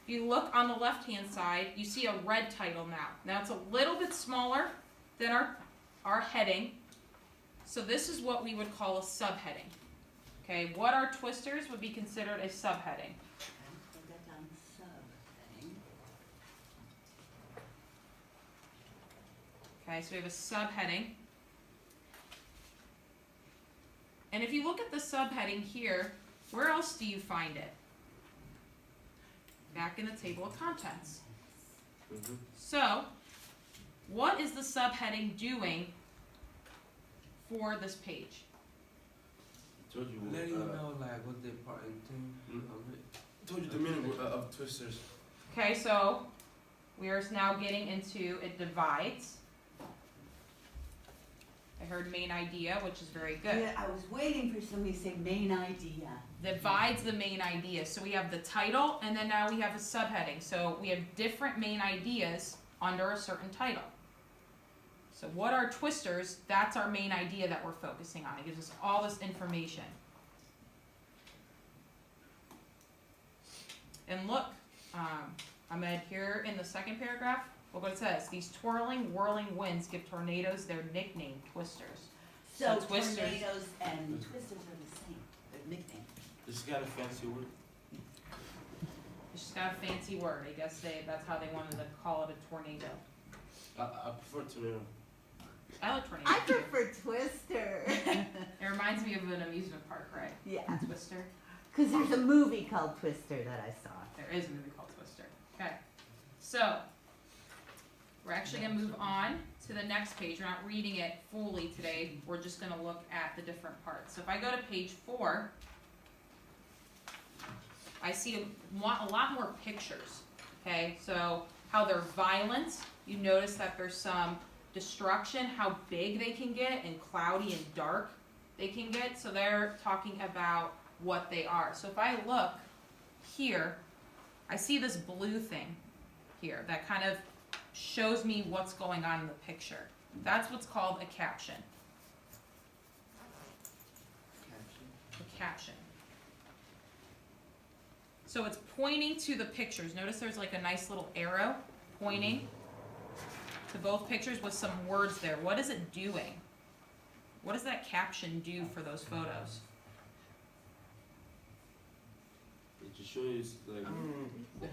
If you look on the left-hand side, you see a red title now. Now it's a little bit smaller than our heading. So this is what we would call a subheading. Okay, what are twisters would be considered a subheading? Put that down, subheading. Okay, so we have a subheading. And if you look at the subheading here, where else do you find it? Back in the table of contents. Mm-hmm. So, what is the subheading doing for this page? Told you. Let you know like what the important thing of it. Told you the meaning of twisters. Okay, so we are now getting into it divides. I heard main idea, which is very good. Yeah, I was waiting for somebody to say main idea. Divides the main idea. So we have the title, and then now we have a subheading. So we have different main ideas under a certain title. So what are twisters? That's our main idea that we're focusing on. It gives us all this information. And look, Ahmed, here in the second paragraph, look what it says. These twirling, whirling winds give tornadoes their nickname, twisters. So twisters. tornadoes and twisters are the same, the nickname. This got a fancy word. It's just got a fancy word. I guess that's how they wanted to call it, a tornado. I prefer tornado. I like tornado. I too. prefer twister. It reminds me of an amusement park, right? Yeah, Twister. because there's a movie called Twister that I saw. There is a movie called Twister. Okay. So, we're actually going to move on to the next page. We're not reading it fully today. We're just going to look at the different parts. So if I go to page 4, I see a lot more pictures. Okay, so how they're violent. You notice that there's some destruction, how big they can get, and cloudy and dark they can get. So they're talking about what they are. So if I look here, I see this blue thing here that kind of shows me what's going on in the picture. That's what's called a caption. A caption. So it's pointing to the pictures. Notice there's like a nice little arrow pointing to both pictures with some words there. What is it doing? What does that caption do for those photos? It just shows like The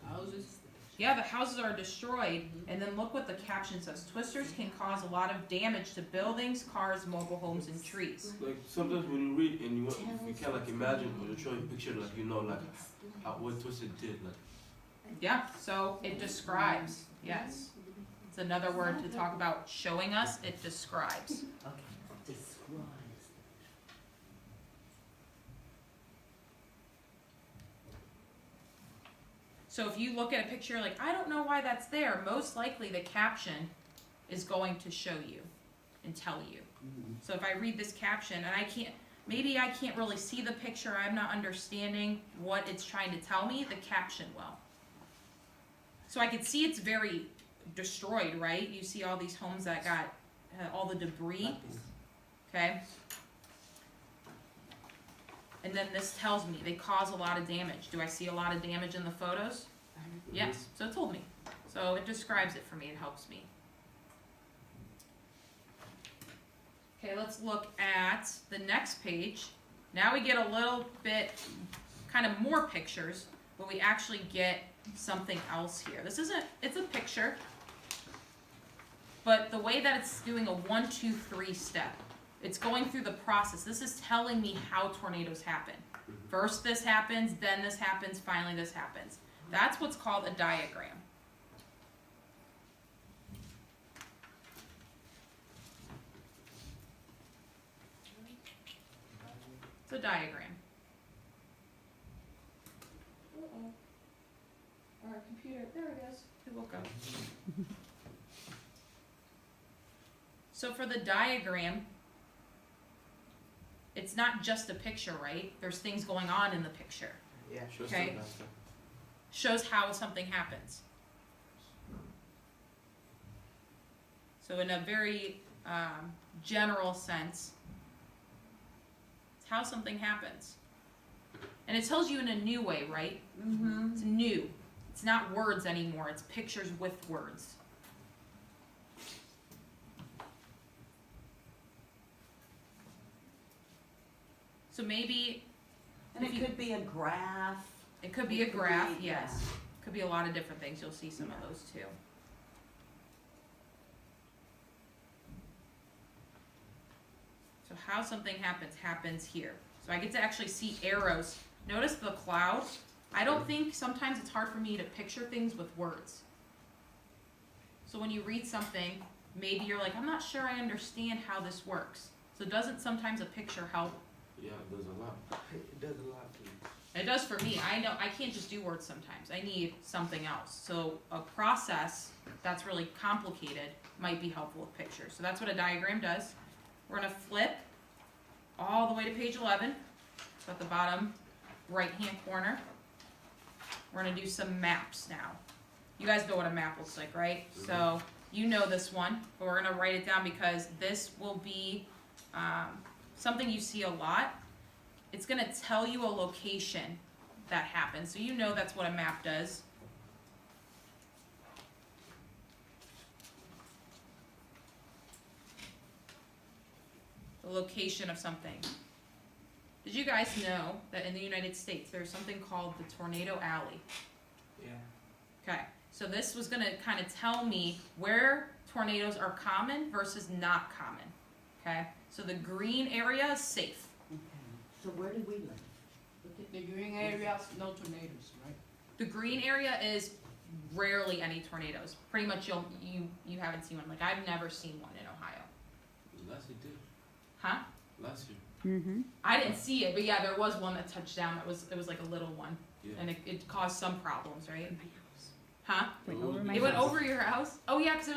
houses. Yeah, the houses are destroyed, and then look what the caption says. Twisters can cause a lot of damage to buildings, cars, mobile homes, and trees. like sometimes when you read and you can't like imagine or you show a picture like like what twisted did like. Yeah, so it describes. Yes. It's another word to talk about showing us. It describes. Okay, describes. So if you look at a picture like, I don't know why that's there, most likely the caption is going to show you and tell you. So if I read this caption and maybe I can't really see the picture, I'm not understanding what it's trying to tell me, the caption will. So I can see it's very destroyed, right? You see all these homes that got all the debris, okay? And then this tells me they cause a lot of damage. Do I see a lot of damage in the photos? Yes, so it told me. So it describes it for me, it helps me. Okay, let's look at the next page. Now we get a little bit, kind of more pictures, but we actually get something else here. It's a picture, but the way that it's doing a 1, 2, 3 step. It's going through the process. This is telling me how tornadoes happen. First this happens, then this happens, finally this happens. That's what's called a diagram. It's a diagram. Our computer, there it is. It woke up. So for the diagram, it's not just a picture, right? There's things going on in the picture. Yeah. Okay. Shows how something happens. So in a very general sense, it's how something happens. And it tells you in a new way, right? Mm-hmm. It's new. It's not words anymore, it's pictures with words. So maybe And it could be a graph. it could be a It could graph, be- yes. Could be a lot of different things. You'll see some of those too. So how something happens here. So I get to actually see arrows. Notice the cloud. I don't think sometimes it's hard for me to picture things with words. So when you read something, maybe you're like, I'm not sure I understand how this works. So doesn't sometimes a picture help? Yeah, there's a lot. It does a lot to me. It does for me. I know I can't just do words sometimes. I need something else. So a process that's really complicated might be helpful with pictures. So that's what a diagram does. We're gonna flip all the way to page 11. So at the bottom right-hand corner, we're gonna do some maps now. You guys know what a map looks like, right? So you know this one, but we're gonna write it down because this will be something you see a lot. It's gonna tell you a location that happened. So you know that's what a map does. The location of something. Did you guys know that in the United States there's something called the Tornado Alley? Yeah. Okay, so this was gonna kind of tell me where tornadoes are common versus not common. Okay, so the green area is safe. Okay. So where do we live? The green areas, no tornadoes, right? The green area is rarely any tornadoes. Pretty much you haven't seen one. Like I've never seen one in Ohio. Last year did. Huh? Last year. Mm-hmm. I didn't see it, but yeah, there was one that touched down. It was like a little one, Yeah. and it caused some problems, right? My house. Huh? Went over my It went house. over your house? Oh yeah, because it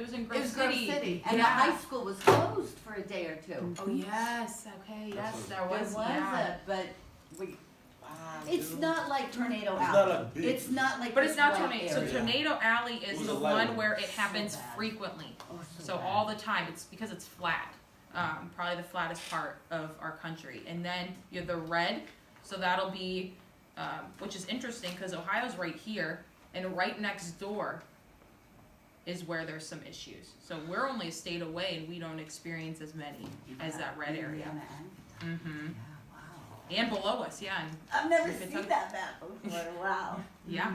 was in Grove It was City. Grove City, and Yeah. the high school was closed for a day or two. Oh yes, okay, yes, there There was. Yeah. but we. It's not like Tornado It's Alley. not like big. It's not like. But it's this not white tornado. So area. Tornado Alley It is was the a light one one. where it So happens bad. frequently. Oh, So bad. all the time, it's because it's flat. Probably the flattest part of our country. And then you have the red, so that'll be, which is interesting because Ohio's right here, and right next door is where there's some issues. So we're only a state away, and we don't experience as many as that red area. Indiana and Kentucky. Mm-hmm. Yeah, wow. And below us, yeah. And I've never If it's seen up- that map before. Wow. yeah.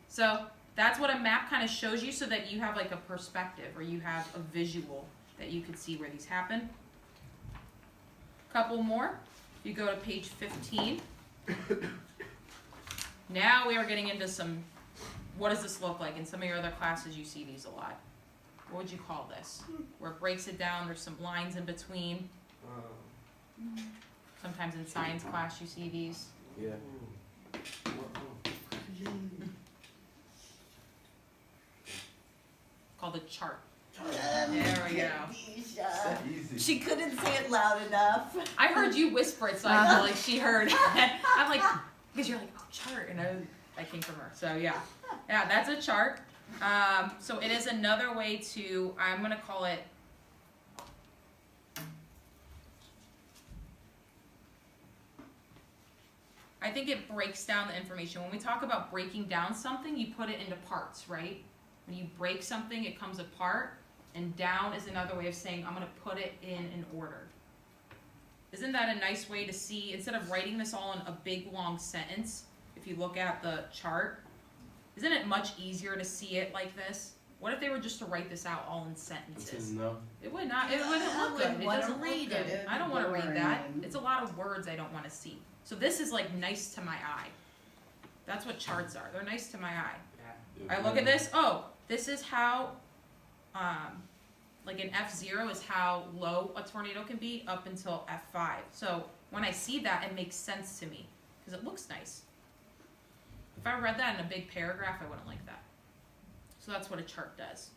So that's what a map kind of shows you, so that you have like a perspective, or you have a visual that you could see where these happen. Couple more. You go to page 15. Now we are getting into some, what does this look like? In some of your other classes you see these a lot. What would you call this? Where it breaks it down, there's some lines in between. Sometimes in science class you see these. Yeah. Called a chart. There we go. Keisha. Easy. She couldn't say it loud enough. I heard you whisper it, so I feel like she heard. I'm like, because you're like, oh, chart, and I came from her. So yeah, that's a chart. So it is another way to, I'm gonna call it. I think it breaks down the information. When we talk about breaking down something, you put it into parts, right? When you break something, it comes apart, and down is another way of saying I'm gonna put it in an order. Isn't that a nice way to see, instead of writing this all in a big long sentence, if you look at the chart, isn't it much easier to see it like this? What if they were just to write this out all in sentences? No. It would not, it wouldn't I look wouldn't good. It wanna doesn't look read good. it. It'd I don't be wanna read that. boring. It's a lot of words I don't wanna see. So this is like nice to my eye. That's what charts are. They're nice to my eye. Yeah. I look at this, oh, this is how, like an F0 is how low a tornado can be up until F5. So when I see that, it makes sense to me because it looks nice. If I read that in a big paragraph, I wouldn't like that. So that's what a chart does.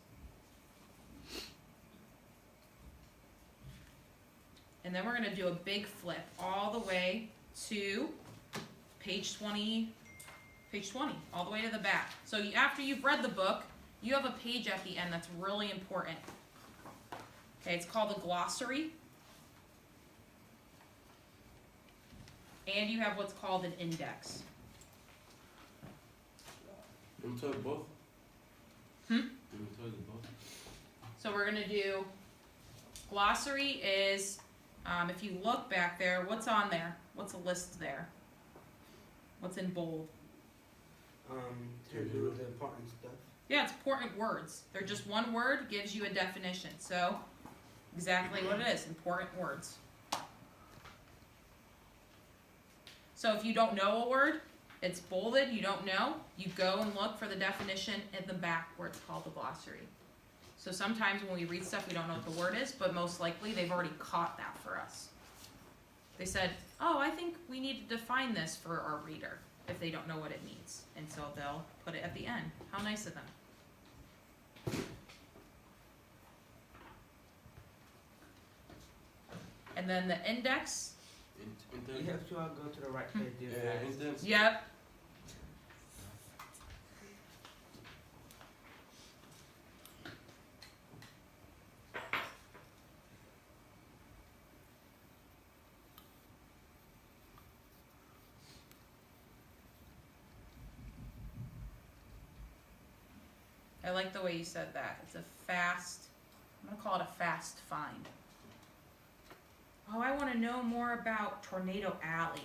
And then we're gonna do a big flip all the way to page 20, all the way to the back. So after you've read the book, you have a page at the end that's really important. Okay, it's called a glossary. and you have what's called an index. Let me tell you both. Hmm? Let me tell you both. So we're gonna do, glossary is, if you look back there, what's on there? What's a list there? What's in bold? To do with the important stuff. Yeah, it's important words. They're just one word, gives you a definition. So, exactly what it is, important words. So if you don't know a word, it's bolded, you don't know, you go and look for the definition in the back where it's called the glossary. So sometimes when we read stuff, we don't know what the word is, but most likely they've already caught that for us. They said, oh, I think we need to define this for our reader if they don't know what it means. And so they'll put it at the end. How nice of them. And then the index. You have to all go to the right page. Index. Yep. I like the way you said that. It's a fast, I'm going to call it a fast find. Oh, I want to know more about Tornado Alley.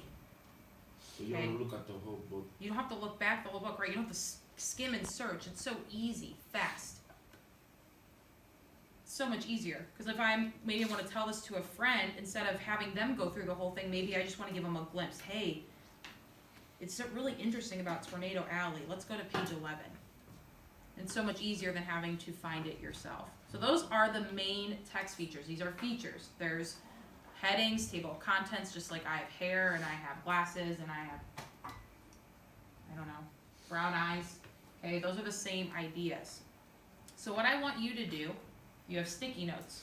So you Okay. want to look at the whole book. You don't have to look back the whole book, right? You don't have to skim and search. It's so easy, fast. It's so much easier. Because if I maybe want to tell this to a friend, instead of having them go through the whole thing, maybe I just want to give them a glimpse. Hey, it's really interesting about Tornado Alley. Let's go to page 11. It's so much easier than having to find it yourself. So those are the main text features. These are features. There's headings, table of contents, just like I have hair and I have glasses and I have, I don't know, brown eyes. Okay, those are the same ideas. So what I want you to do, you have sticky notes.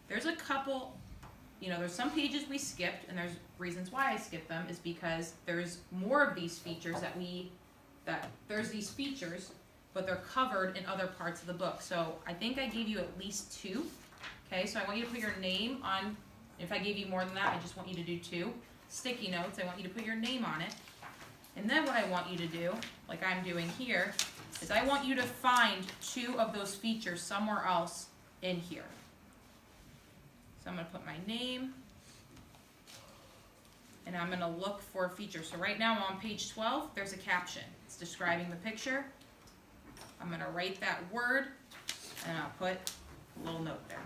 There's a couple, there's some pages we skipped, and there's reasons why I skipped them is because there's more of these features there's these features, but they're covered in other parts of the book. So I think I gave you at least 2. Okay, so I want you to put your name on. If I gave you more than that, I just want you to do 2. Sticky notes, I want you to put your name on it. And then what I want you to do, like I'm doing here, is I want you to find 2 of those features somewhere else in here. So I'm going to put my name, and I'm going to look for a feature. So right now on page 12, there's a caption. It's describing the picture. I'm going to write that word, and I'll put a little note there.